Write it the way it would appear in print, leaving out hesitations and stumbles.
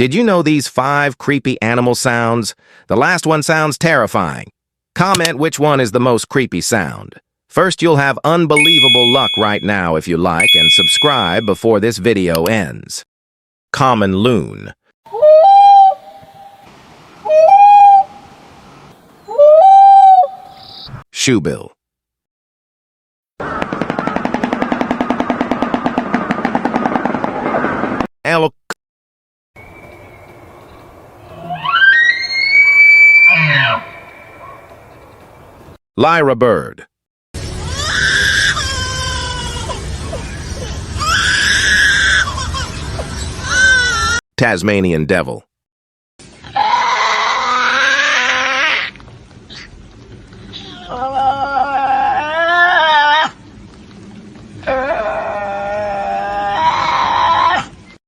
Did you know these 5 creepy animal sounds? The last one sounds terrifying. Comment which one is the most creepy sound. First, you'll have unbelievable luck right now if you like, and subscribe before this video ends. Common loon. Shoebill. AlKiJhe. Lyra Bird. Tasmanian Devil.